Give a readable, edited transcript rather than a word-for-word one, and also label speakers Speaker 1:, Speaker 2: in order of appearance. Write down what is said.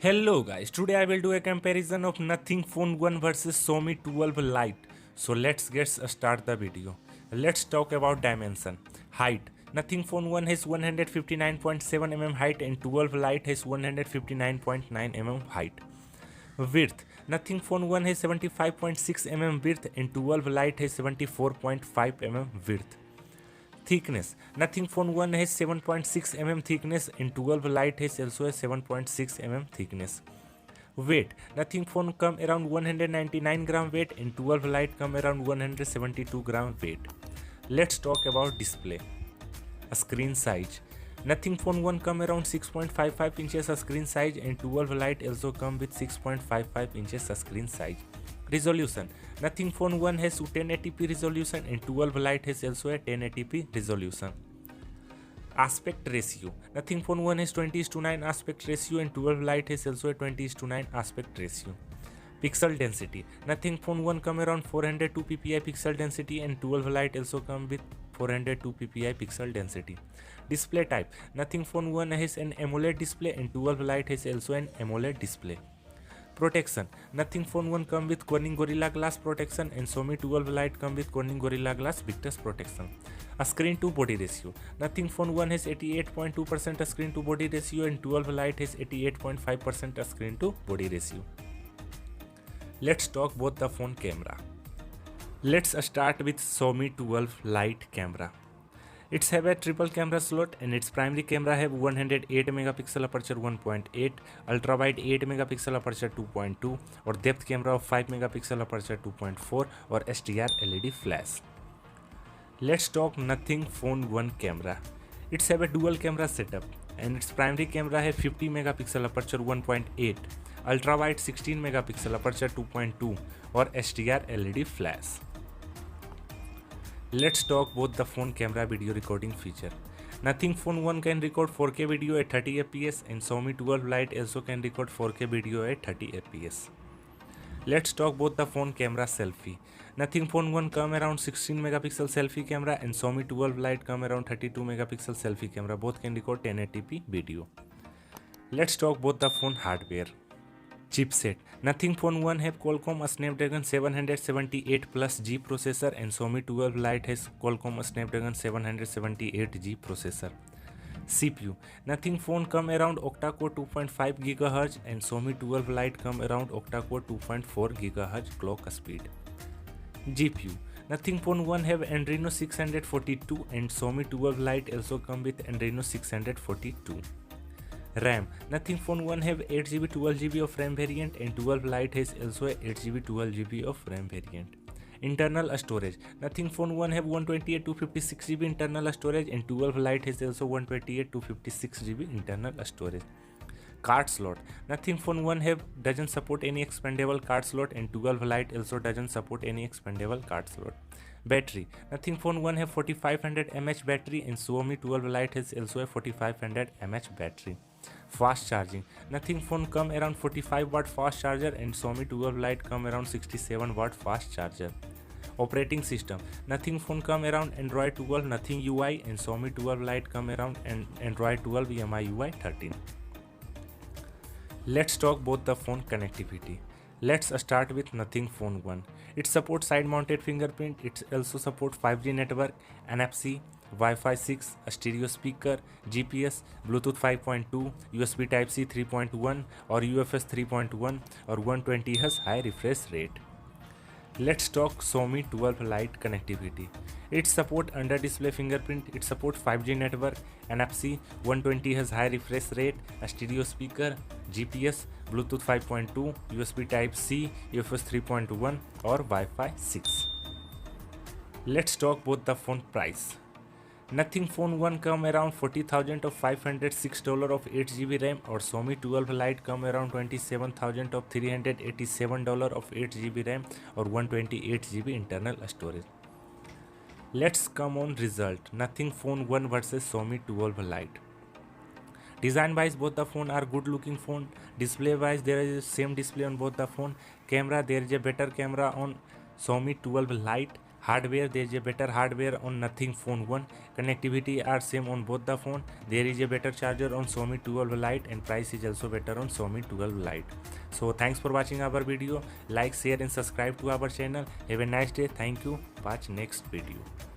Speaker 1: Hello guys, today I will do a comparison of Nothing Phone 1 versus Xiaomi 12 Lite. So let's get start the video. Let's talk about dimension. Height. Nothing Phone 1 has 159.7 mm height and 12 Lite has 159.9 mm height. Width. Nothing Phone 1 has 75.6 mm width and 12 Lite has 74.5 mm width. Thickness. Nothing Phone 1 has 7.6 mm thickness and 12 Lite has also a 7.6 mm thickness. Weight. Nothing Phone come around 199 gram weight and 12 Lite come around 172 gram weight. Let's talk about display. Screen size. Nothing Phone 1 come around 6.55 inches screen size and 12 Lite also come with 6.55 inches screen size. Resolution. Nothing Phone 1 has 1080p resolution and 12 Lite has also a 1080p resolution. Aspect ratio. Nothing Phone 1 has 20:9 aspect ratio and 12 Lite has also a 20:9 aspect ratio. Pixel density. Nothing Phone 1 come around 402 ppi pixel density and 12 Lite also come with 402 ppi pixel density. Display type. Nothing Phone 1 has an AMOLED display and 12 Lite has also an AMOLED display. Protection. Nothing Phone 1 come with Corning Gorilla Glass protection and Xiaomi 12 Lite come with Corning Gorilla Glass Victus protection. A screen to body ratio. Nothing Phone 1 has 88.2% screen to body ratio and 12 Lite has 88.5% screen to body ratio. Let's talk about the phone camera. Let's start with Xiaomi 12 Lite camera. It's have a triple camera slot and its primary camera have 108 megapixel aperture 1.8, ultra wide 8 megapixel aperture 2.2 or depth camera of 5 megapixel aperture 2.4 or SDR LED flash. Let's talk Nothing Phone 1 camera. It's have a dual camera setup and its primary camera have 50 megapixel aperture 1.8, ultra wide 16 megapixel aperture 2.2 or SDR LED flash. Let's talk about the phone camera video recording feature. Nothing Phone 1 can record 4K video at 30 fps and Xiaomi 12 Lite also can record 4K video at 30 fps. Let's talk about the phone camera selfie. Nothing Phone 1 come around 16 megapixel selfie camera and Xiaomi 12 Lite come around 32 megapixel selfie camera. Both can record 1080p video. Let's talk about the phone hardware. Chipset. Nothing Phone 1 have Qualcomm Snapdragon 778 Plus G processor and Xiaomi 12 Lite has Qualcomm Snapdragon 778G processor. CPU. Nothing Phone come around octa-core 2.5 GHz and Xiaomi 12 Lite come around octa-core 2.4 GHz clock speed. GPU. Nothing Phone 1 have Adreno 642 and Xiaomi 12 Lite also come with Adreno 642. RAM. Nothing Phone 1 have 8GB 12GB of RAM variant and 12 Lite has also a 8GB 12GB of RAM variant. Internal storage. Nothing Phone 1 have 128 to 56GB internal storage and 12 Lite has also 128 to 56GB internal storage. Card slot. Nothing Phone 1 have doesn't support any expandable card slot and 12 Lite also doesn't support any expandable card slot. Battery. Nothing Phone 1 have 4500 mAh battery and Xiaomi 12 Lite has also a 4500 mAh battery. Fast charging. Nothing Phone come around 45 watt fast charger and Xiaomi 12 Lite come around 67 watt fast charger. Operating system. Nothing Phone come around Android 12 Nothing UI and Xiaomi 12 Lite come around Android 12 MIUI 13. Let's talk about the phone connectivity. Let's start with Nothing Phone 1. It supports side-mounted fingerprint. It also supports 5G network, NFC, Wi-Fi 6, a stereo speaker, GPS, Bluetooth 5.2, USB Type-C 3.1 or UFS 3.1 or 120Hz high refresh rate. Let's talk Xiaomi 12 Lite connectivity. It supports under-display fingerprint, it supports 5G network, NFC, 120Hz high refresh rate, a stereo speaker, GPS, Bluetooth 5.2, USB Type-C, UFS 3.1 or Wi-Fi 6. Let's talk about the phone price. Nothing Phone 1 come around 40,000 of $506 of 8GB RAM or Xiaomi 12 Lite come around 27,000 of $387 of 8GB RAM or 128GB internal storage. Let's come on result. Nothing Phone 1 versus Xiaomi 12 Lite. Design wise both the phone are good looking phone. Display wise there is same display on both the phone. Camera there is a better camera on Xiaomi 12 Lite Hardware, there is a better hardware on Nothing Phone 1. Connectivity are same on both the phone. There is a better charger on Xiaomi 12 Lite and price is also better on Xiaomi 12 Lite. So thanks for watching our video. Like, share and subscribe to our channel. Have a nice day. Thank you. Watch next video.